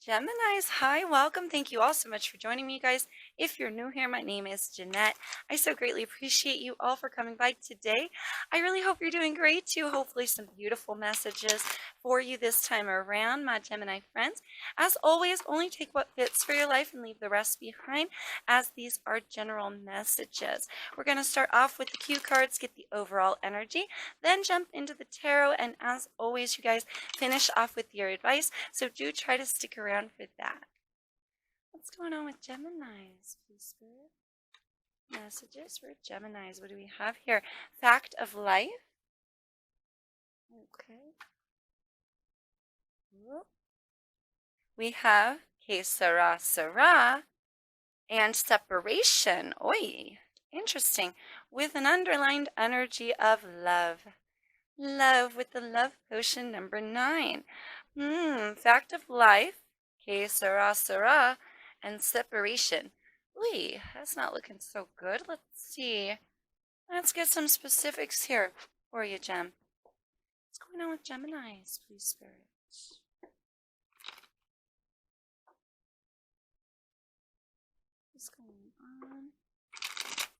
Geminis, hi, welcome. Thank you all so much for joining me, guys. If you're new here, my name is Jeanette. I so greatly appreciate you all for coming by today. I really hope you're doing great too. Hopefully, some beautiful messages for you this time around, my Gemini friends. As always, only take what fits for your life and leave the rest behind, as these are general messages. We're going to start off with the cue cards, get the overall energy, then jump into the tarot, and as always, you guys finish off with your advice. So do try to stick around for that. What's going on with Geminis, please, Spirit? Messages for Geminis. What do we have here? Fact of life. Okay. We have que sera sera and separation. Oi, interesting. With an underlined energy of love. Love with the love potion number 9. Fact of life. Que sera sera and separation. Ooh, that's not looking so good. Let's see. Let's get some specifics here for you, Gem. What's going on with Geminis, please, Spirit? What's going on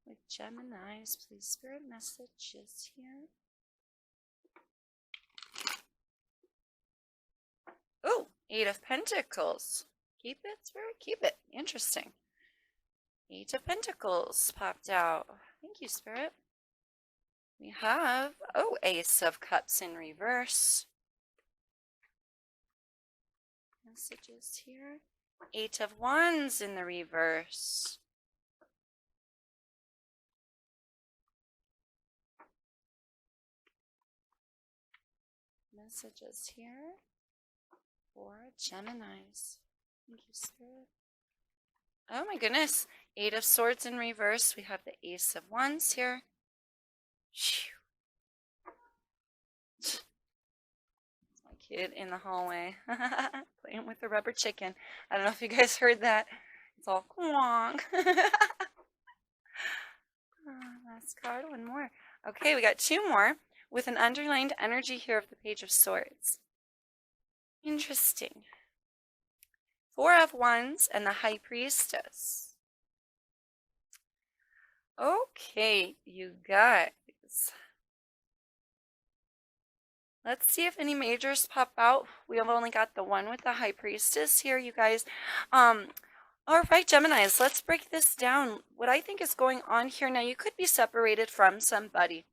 with Geminis, please, Spirit? Messages here. Oh, 8 of Pentacles. Keep it, Spirit, keep it. Interesting. 8 of Pentacles popped out. Thank you, Spirit. We have, Ace of Cups in reverse. Messages here. 8 of Wands in the reverse. Messages here for Geminis. Thank you, Spirit. Oh my goodness. 8 of Swords in reverse. We have the Ace of Wands here. My kid in the hallway playing with the rubber chicken. I don't know if you guys heard that. It's all quong. Last card, one more. Okay, we got 2 more with an underlined energy here of the Page of Swords. Interesting. 4 of Wands and the High Priestess. Okay, you guys. Let's see if any majors pop out. We have only got the one with the High Priestess here, you guys. All right, Geminis, let's break this down. What I think is going on here now, you could be separated from somebody,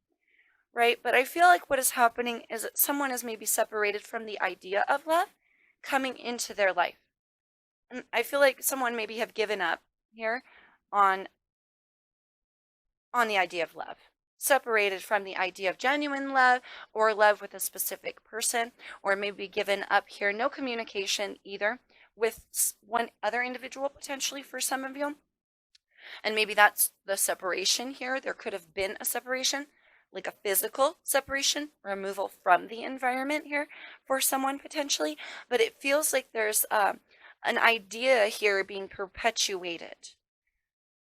right? But I feel like what is happening is that someone is maybe separated from the idea of love coming into their life. And I feel like someone maybe have given up here on the idea of love, separated from the idea of genuine love or love with a specific person, or maybe given up here, no communication either with one other individual potentially for some of you. And maybe that's the separation here. There could have been a separation, like a physical separation, removal from the environment here for someone potentially, but it feels like there's an idea here being perpetuated.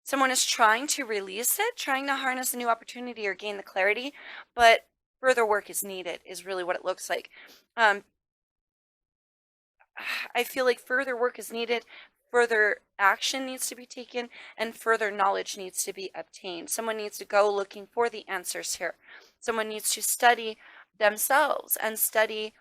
Someone is trying to release it, trying to harness a new opportunity or gain the clarity, but further work is needed, is really what it looks like. I feel like further work is needed, further action needs to be taken, and further knowledge needs to be obtained. Someone needs to go looking for the answers here. Someone needs to study themselves and study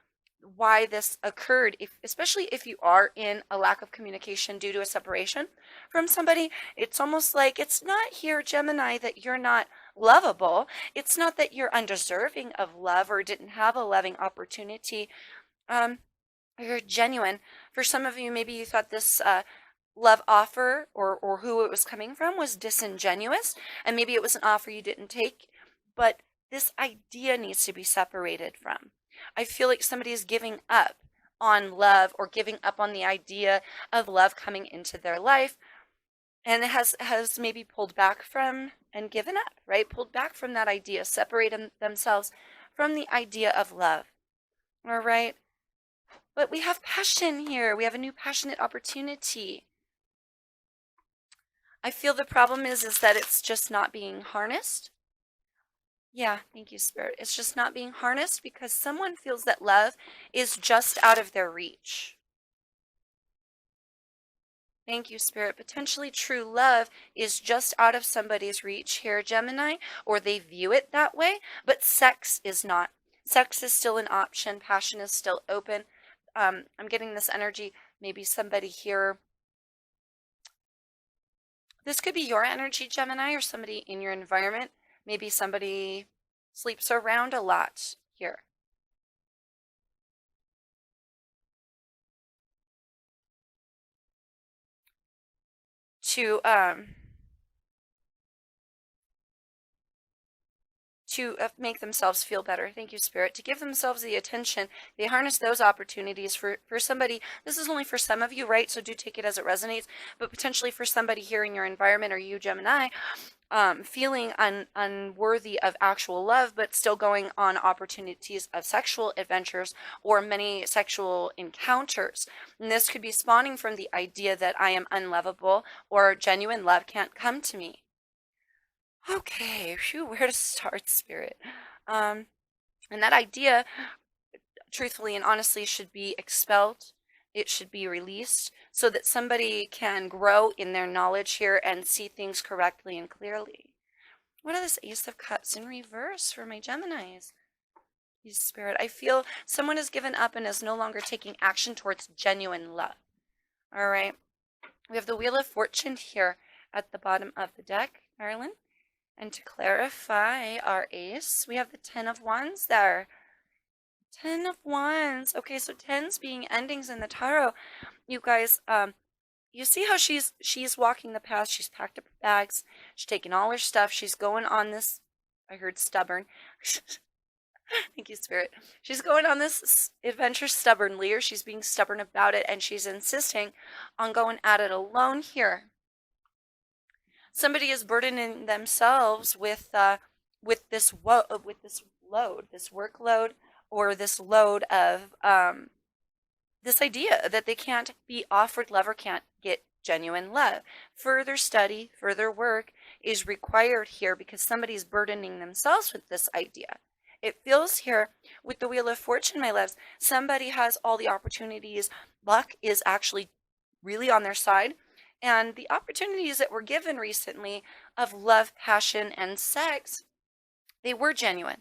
why this occurred, especially if you are in a lack of communication due to a separation from somebody. It's almost like it's not here, Gemini, that you're not lovable. It's not that you're undeserving of love or didn't have a loving opportunity. You're genuine. For some of you, maybe you thought this love offer or who it was coming from was disingenuous, and maybe it was an offer you didn't take, but this idea needs to be separated from. I feel like somebody is giving up on love or giving up on the idea of love coming into their life, and it has maybe pulled back from and given up, right? Pulled back from that idea, separated themselves from the idea of love. All right. But we have passion here. We have a new passionate opportunity. I feel the problem is that it's just not being harnessed. Yeah, thank you, Spirit. It's just not being harnessed because someone feels that love is just out of their reach. Thank you, Spirit. Potentially true love is just out of somebody's reach here, Gemini, or they view it that way, but sex is not. Sex is still an option. Passion is still open. I'm getting this energy. Maybe somebody here. This could be your energy, Gemini, or somebody in your environment. Maybe somebody sleeps around a lot here. To make themselves feel better. Thank you, Spirit. To give themselves the attention, they harness those opportunities for somebody. This is only for some of you, right? So do take it as it resonates. But potentially for somebody here in your environment, or you, Gemini, feeling unworthy of actual love, but still going on opportunities of sexual adventures or many sexual encounters. And this could be spawning from the idea that I am unlovable or genuine love can't come to me. Okay, phew, where to start, Spirit? And that idea, truthfully and honestly, should be expelled. It should be released so that somebody can grow in their knowledge here and see things correctly and clearly. What is this Ace of Cups in reverse for my Geminis? Spirit, I feel someone has given up and is no longer taking action towards genuine love. All right. We have the Wheel of Fortune here at the bottom of the deck, Allan. And to clarify our ace, we have the 10 of Wands there. 10 of Wands. Okay, so 10s being endings in the tarot. You guys, you see how she's walking the path. She's packed up her bags. She's taking all her stuff. She's going on this, I heard stubborn. Thank you, Spirit. She's going on this adventure stubbornly, or she's being stubborn about it, and she's insisting on going at it alone here. Somebody is burdening themselves with this load, this workload, or this load of this idea that they can't be offered love or can't get genuine love. Further study, further work is required here because somebody's burdening themselves with this idea. It feels here with the Wheel of Fortune, my loves, somebody has all the opportunities. Luck is actually really on their side. And the opportunities that were given recently of love, passion, and sex, they were genuine.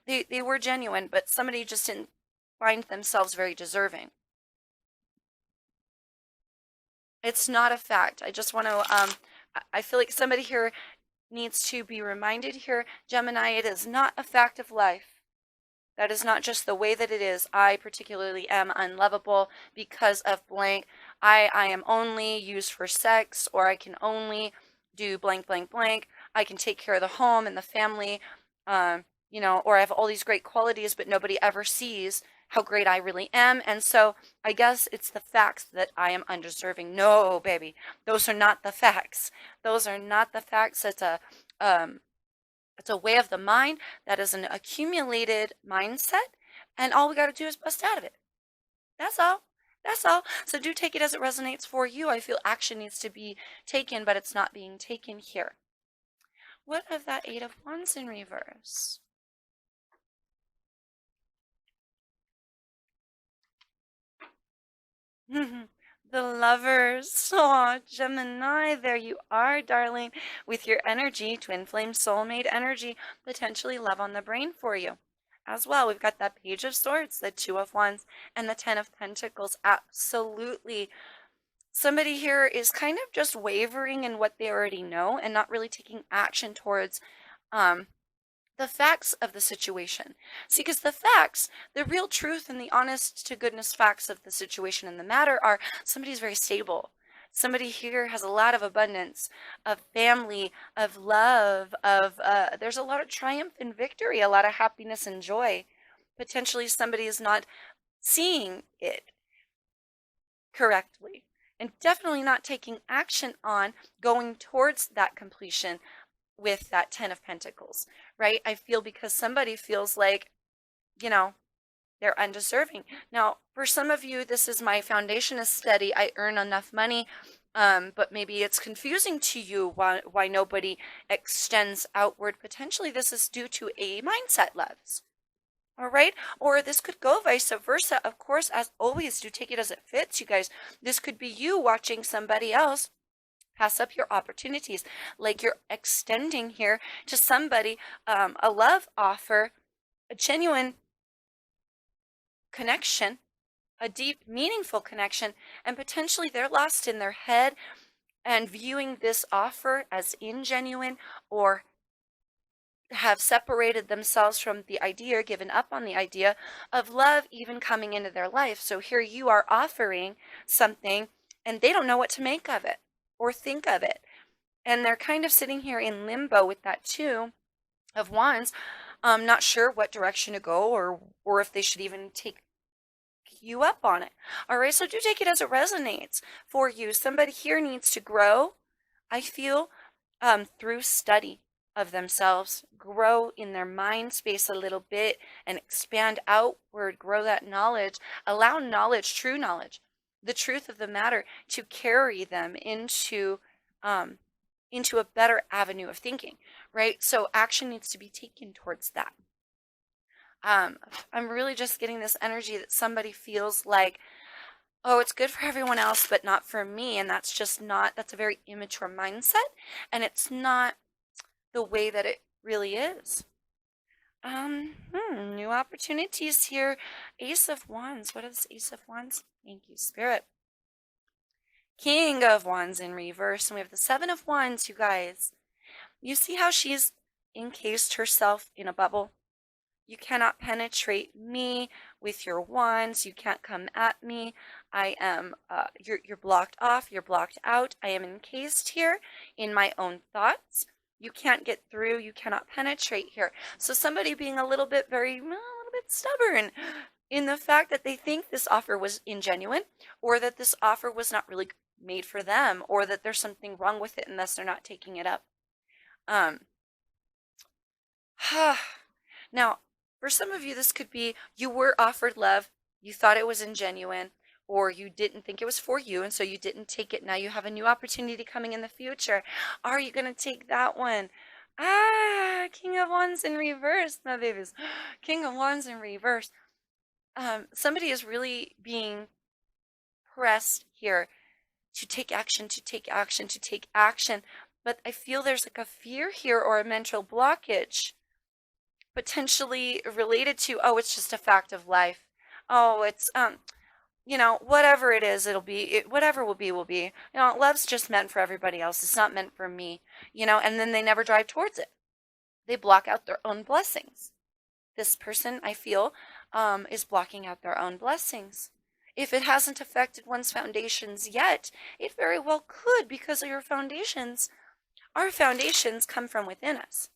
They were genuine, but somebody just didn't find themselves very deserving. It's not a fact. I just want to, I feel like somebody here needs to be reminded here, Gemini, it is not a fact of life. That is not just the way that it is. I particularly am unlovable because of blank. I am only used for sex, or I can only do blank, blank, blank. I can take care of the home and the family, or I have all these great qualities, but nobody ever sees how great I really am. And so I guess it's the facts that I am undeserving. No, baby, those are not the facts. Those are not the facts. It's a way of the mind. That is an accumulated mindset, and all we got to do is bust out of it. That's all. That's all. So do take it as it resonates for you. I feel action needs to be taken, but it's not being taken here. What of that 8 of Wands in reverse? The Lovers. Oh, Gemini, there you are, darling, with your energy, twin flame soulmate energy, potentially love on the brain for you. As well, we've got that Page of Swords, the 2 of Wands, and the 10 of Pentacles. Absolutely. Somebody here is kind of just wavering in what they already know and not really taking action towards the facts of the situation. See, because the facts, the real truth and the honest to goodness facts of the situation and the matter are somebody's very stable. Somebody here has a lot of abundance, of family, of love, of there's a lot of triumph and victory, a lot of happiness and joy. Potentially somebody is not seeing it correctly, and definitely not taking action on going towards that completion with that 10 of Pentacles, right? I feel because somebody feels like, they're undeserving. Now, for some of you, this is my foundation is steady. I earn enough money, but maybe it's confusing to you why nobody extends outward. Potentially, this is due to a mindset, loves. All right. Or this could go vice versa. Of course, as always, do take it as it fits, you guys. This could be you watching somebody else pass up your opportunities, like you're extending here to somebody a love offer, a genuine connection, a deep, meaningful connection, and potentially they're lost in their head and viewing this offer as ingenuine, or have separated themselves from the idea or given up on the idea of love even coming into their life. So here you are offering something and they don't know what to make of it or think of it. And they're kind of sitting here in limbo with that Two of Wands, not sure what direction to go, or if they should even take you up on it. All right, so do take it as it resonates for you. Somebody here needs to grow, I feel, through study of themselves, grow in their mind space a little bit and expand outward, grow that knowledge, allow knowledge, true knowledge, the truth of the matter to carry them into a better avenue of thinking, right? So action needs to be taken towards that. I'm really just getting this energy that somebody feels like, oh, it's good for everyone else, but not for me. And that's just not, that's a very immature mindset. And it's not the way that it really is. New opportunities here. Ace of Wands. What is Ace of Wands? Thank you, Spirit. King of Wands in reverse. And we have the Seven of Wands, you guys. You see how she's encased herself in a bubble? You cannot penetrate me with your wands. You can't come at me. I am, you're blocked off. You're blocked out. I am encased here in my own thoughts. You can't get through. You cannot penetrate here. So somebody being a little bit stubborn in the fact that they think this offer was ingenuine, or that this offer was not really made for them, or that there's something wrong with it and thus they're not taking it up. Now, for some of you, this could be you were offered love, you thought it was ingenuine, or you didn't think it was for you, and so you didn't take it. Now you have a new opportunity coming in the future. Are you going to take that one? King of Wands in reverse, my babies. King of Wands in reverse. Somebody is really being pressed here to take action, to take action, to take action. But I feel there's like a fear here or a mental blockage, potentially related to, oh, it's just a fact of life. Oh, it's, whatever it is, it'll be, whatever will be, will be. Love's just meant for everybody else. It's not meant for me, and then they never drive towards it. They block out their own blessings. This person, I feel, is blocking out their own blessings. If it hasn't affected one's foundations yet, it very well could, because of your foundations. Our foundations come from within us.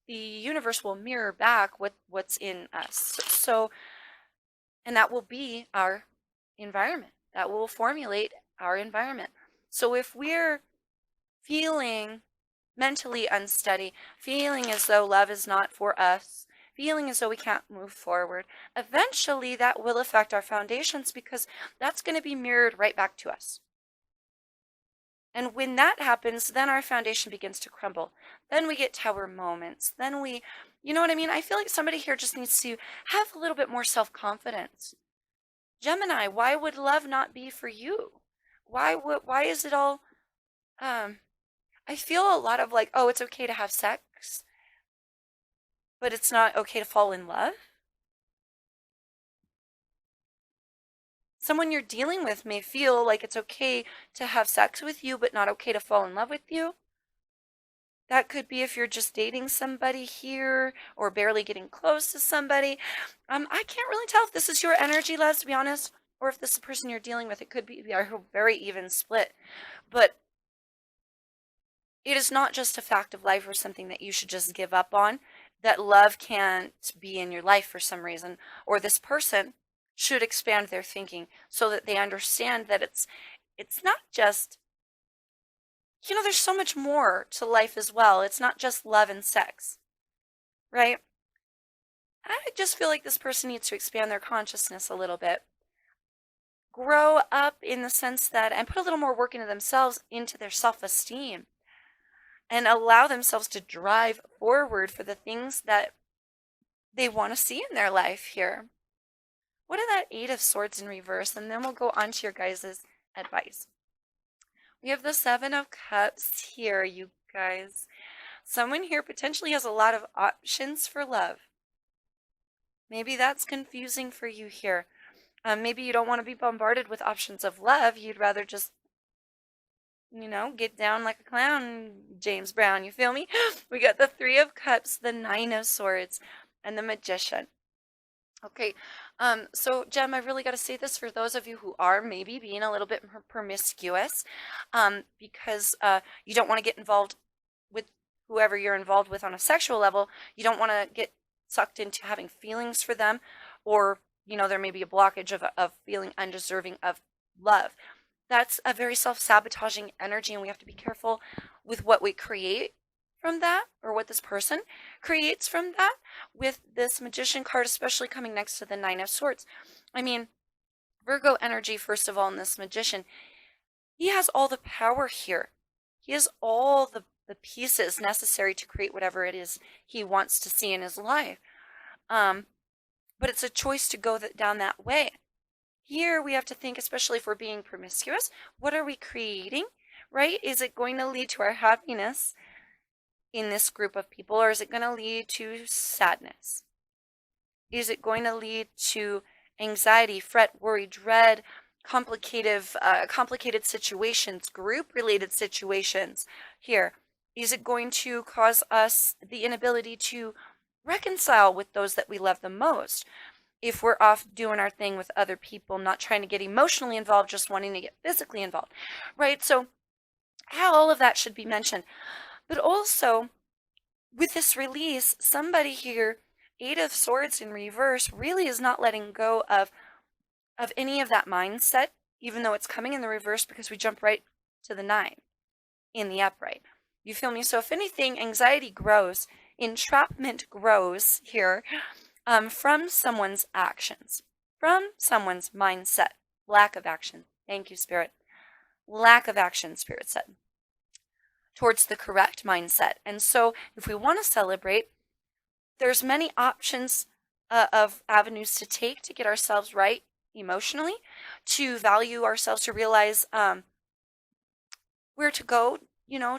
The universe will mirror back what's in us. So, and that will be our environment. That will formulate our environment. So if we're feeling mentally unsteady, feeling as though love is not for us, feeling as though we can't move forward, eventually that will affect our foundations, because that's going to be mirrored right back to us. And when that happens, then our foundation begins to crumble. Then we get tower moments. Then we, you know what I mean? I feel like somebody here just needs to have a little bit more self-confidence. Gemini, why would love not be for you? Why is it all, I feel a lot of like, oh, it's okay to have sex, but it's not okay to fall in love. Someone you're dealing with may feel like it's okay to have sex with you, but not okay to fall in love with you. That could be if you're just dating somebody here or barely getting close to somebody. I can't really tell if this is your energy, Les, to be honest, or if this is the person you're dealing with. It could be a very even split. But it is not just a fact of life or something that you should just give up on, that love can't be in your life for some reason, or this person should expand their thinking so that they understand that it's not just, there's so much more to life as well. It's not just love and sex, right? I just feel like this person needs to expand their consciousness a little bit, grow up in the sense that, and put a little more work into themselves, into their self-esteem, and allow themselves to drive forward for the things that they want to see in their life here. What are that 8 of Swords in reverse? And then we'll go on to your guys' advice. We have the 7 of Cups here, you guys. Someone here potentially has a lot of options for love. Maybe that's confusing for you here. Maybe you don't want to be bombarded with options of love. You'd rather just, get down like a clown, James Brown. You feel me? We got the 3 of Cups, the 9 of Swords, and the Magician. Okay, so Jem, I really got to say this for those of you who are maybe being a little bit promiscuous, because you don't want to get involved with whoever you're involved with on a sexual level. You don't want to get sucked into having feelings for them, or there may be a blockage of feeling undeserving of love. That's a very self-sabotaging energy, and we have to be careful with what we create from that, or what this person creates from that, with this Magician card especially coming next to the 9 of Swords. I mean, Virgo energy, first of all, in this Magician, he has all the power here. He has all the pieces necessary to create whatever it is he wants to see in his life. But it's a choice to go down that way. Here we have to think, especially if we're being promiscuous, what are we creating, right? Is it going to lead to our happiness in this group of people, or is it going to lead to sadness? Is it going to lead to anxiety, fret, worry, dread, complicated situations, group-related situations here? Is it going to cause us the inability to reconcile with those that we love the most? If we're off doing our thing with other people, not trying to get emotionally involved, just wanting to get physically involved, right? So how all of that should be mentioned. But also, with this release, somebody here, 8 of Swords in reverse, really is not letting go of any of that mindset, even though it's coming in the reverse, because we jump right to the 9 in the upright. You feel me? So if anything, anxiety grows, entrapment grows here from someone's actions, from someone's mindset, lack of action. Thank you, Spirit. Lack of action, Spirit said, towards the correct mindset. And so if we want to celebrate, there's many options of avenues to take to get ourselves right emotionally, to value ourselves, to realize where to go,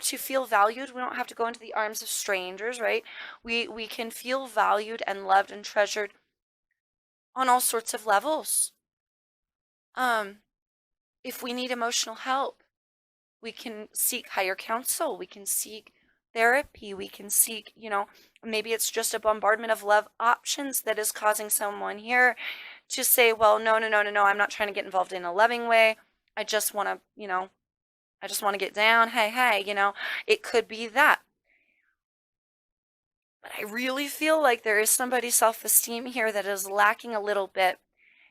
to feel valued. We don't have to go into the arms of strangers, right? We can feel valued and loved and treasured on all sorts of levels. If we need emotional help, we can seek higher counsel. We can seek therapy. We can seek, maybe it's just a bombardment of love options that is causing someone here to say, well, no, I'm not trying to get involved in a loving way. I just want to get down. Hey, it could be that. But I really feel like there is somebody's self-esteem here that is lacking a little bit.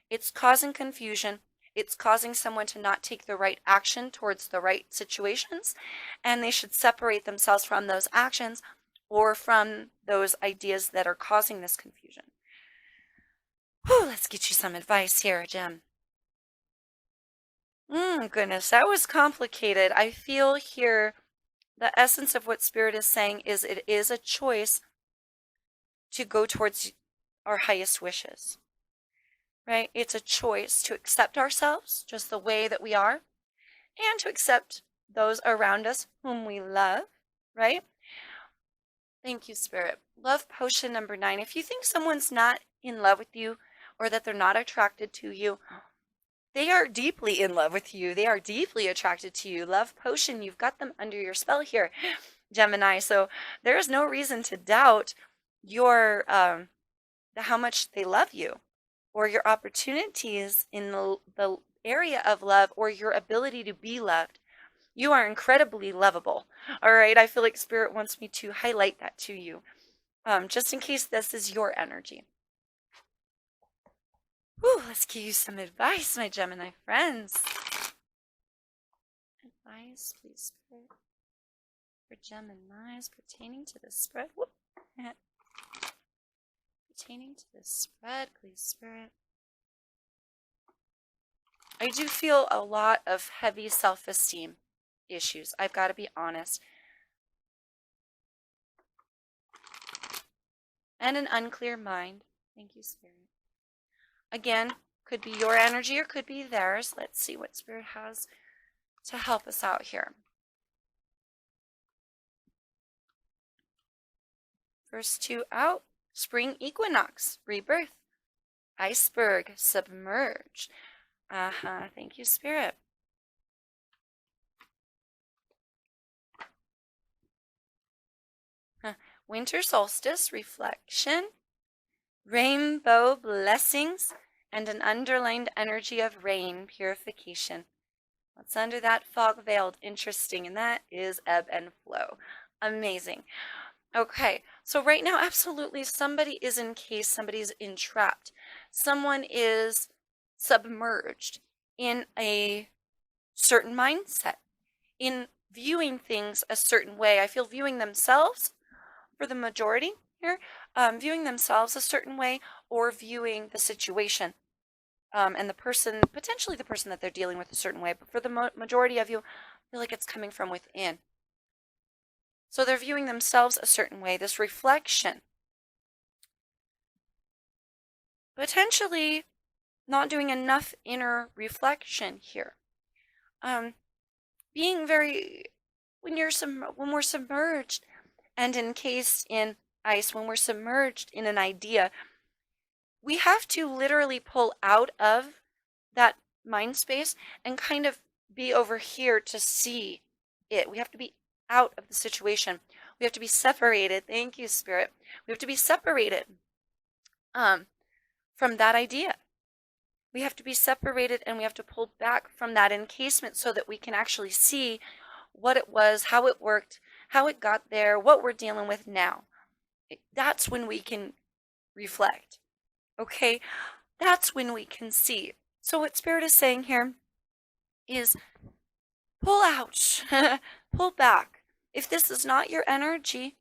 It's causing confusion. It's causing someone to not take the right action towards the right situations, and they should separate themselves from those actions or from those ideas that are causing this confusion. Whew, let's get you some advice here, Jem. Goodness, that was complicated. I feel here the essence of what Spirit is saying is it is a choice to go towards our highest wishes, right? It's a choice to accept ourselves just the way that we are, and to accept those around us whom we love, right? Thank you, Spirit. Love potion number 9. If you think someone's not in love with you, or that they're not attracted to you, they are deeply in love with you. They are deeply attracted to you. Love potion, you've got them under your spell here, Gemini. So there is no reason to doubt your how much they love you, or your opportunities in the area of love, or your ability to be loved. You are incredibly lovable. All right. I feel like Spirit wants me to highlight that to you, just in case this is your energy. Whew, let's give you some advice, my Gemini friends. Advice, please, Spirit, for Geminis pertaining to this spread. Whoop. Pertaining to this spread, please, Spirit. I do feel a lot of heavy self-esteem issues. I've got to be honest. and an unclear mind. Thank you, Spirit. Again, could be your energy or could be theirs. Let's see what Spirit has to help us out here. First two out, spring equinox, rebirth, iceberg, submerged. Thank you, Spirit. Winter solstice, reflection, rainbow blessings, and an underlined energy of rain, purification. What's under that fog veiled? Interesting, and that is ebb and flow. Amazing. Okay, so right now, absolutely, somebody is encased, somebody's entrapped. Someone is submerged in a certain mindset, in viewing things a certain way. I feel viewing themselves, for the majority here, viewing themselves a certain way or viewing the situation and the person, potentially the person that they're dealing with a certain way. But for the majority of you, I feel like it's coming from within. So they're viewing themselves a certain way, this reflection. Potentially not doing enough inner reflection here. Being very, when we're submerged and encased in ice, when we're submerged in an idea, we have to literally pull out of that mind space and kind of be over here to see it. We have to be out of the situation. We have to be separated. Thank you, Spirit. We have to be separated from that idea. We have to be separated and we have to pull back from that encasement so that we can actually see what it was, how it worked, how it got there, what we're dealing with now. That's when we can reflect. Okay? That's when we can see. So what Spirit is saying here is pull out, pull back. If this is not your energy,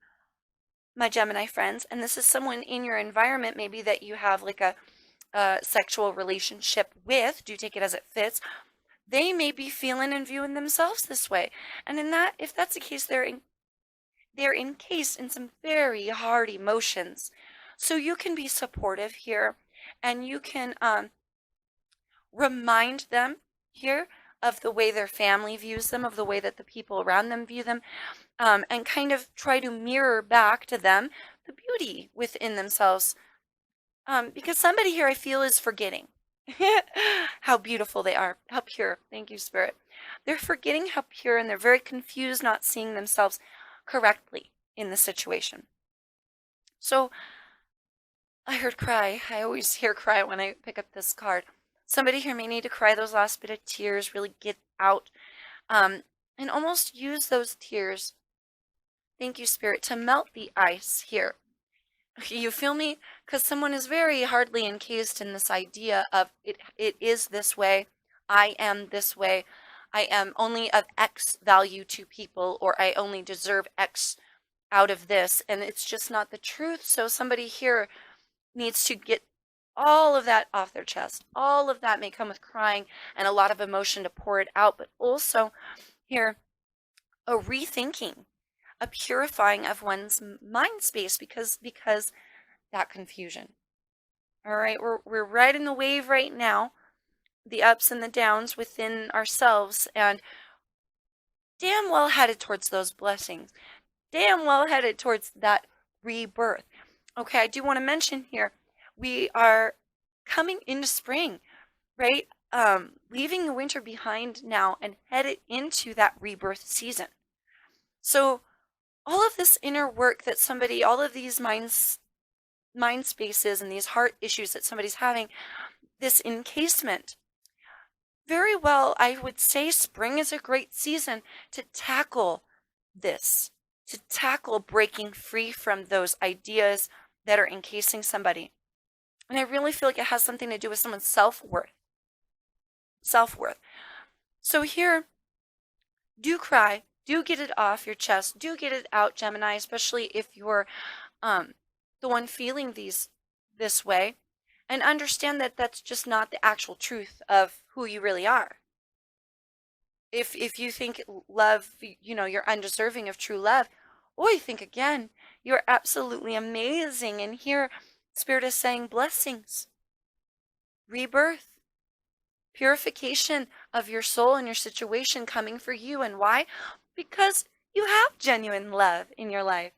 my Gemini friends, and this is someone in your environment, maybe that you have like a sexual relationship with, do take it as it fits, they may be feeling and viewing themselves this way. And if that's the case, they're encased in some very hard emotions. So you can be supportive here and you can remind them here of the way their family views them, of the way that the people around them view them, and kind of try to mirror back to them the beauty within themselves. Because somebody here I feel is forgetting how beautiful they are, how pure. Thank you, Spirit. They're forgetting how pure and they're very confused, not seeing themselves correctly in the situation. So I heard cry. I always hear cry when I pick up this card. Somebody here may need to cry those last bit of tears, really get out, and almost use those tears, thank you, Spirit, to melt the ice here. You feel me? Because someone is very hardly encased in this idea of it is this way, I am this way, I am only of X value to people, or I only deserve X out of this, and it's just not the truth. So somebody here needs to get all of that off their chest. All of that may come with crying and a lot of emotion to pour it out, but also here a rethinking, a purifying of one's mind space because that confusion. All right, we're riding the wave right now, the ups and the downs within ourselves, and damn well headed towards those blessings. Damn well headed towards that rebirth. Okay, I do want to mention here, we are coming into spring, right? Leaving the winter behind now and headed into that rebirth season. So all of this inner work that all of these mind spaces and these heart issues that somebody's having, this encasement, very well, I would say spring is a great season to tackle this, to tackle breaking free from those ideas that are encasing somebody. And I really feel like it has something to do with someone's self-worth. Self-worth. So here, do cry. Do get it off your chest. Do get it out, Gemini, especially if you're the one feeling this way. And understand that that's just not the actual truth of who you really are. If you think love, you're undeserving of true love, think again. You're absolutely amazing. And here, Spirit is saying blessings, rebirth, purification of your soul and your situation coming for you. And why? Because you have genuine love in your life.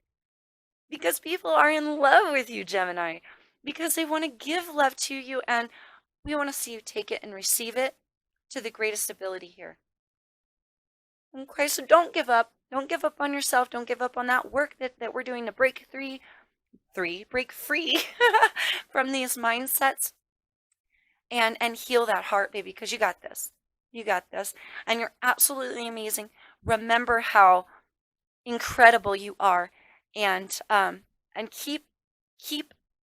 Because people are in love with you, Gemini. Because they want to give love to you, and we want to see you take it and receive it to the greatest ability here. Okay, so don't give up. Don't give up on yourself. Don't give up on that work that we're doing to break free from these mindsets and heal that heart, baby, because you got this. You got this. And you're absolutely amazing. Remember how incredible you are, and keep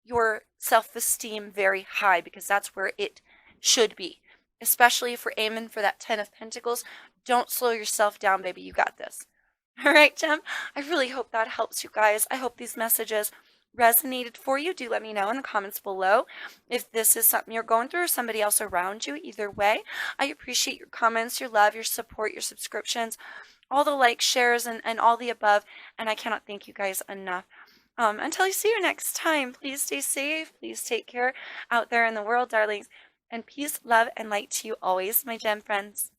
your self-esteem very high, because that's where it should be. Especially if we're aiming for that 10 of Pentacles. Don't slow yourself down, baby. You got this. All right, Gem. I really hope that helps you guys. I hope these messages resonated for you. Do let me know in the comments below if this is something you're going through or somebody else around you. Either way, I appreciate your comments, your love, your support, your subscriptions, all the likes, shares, and all the above. And I cannot thank you guys enough. Until I see you next time, please stay safe. Please take care out there in the world, darlings. And peace, love, and light to you always, my gem friends.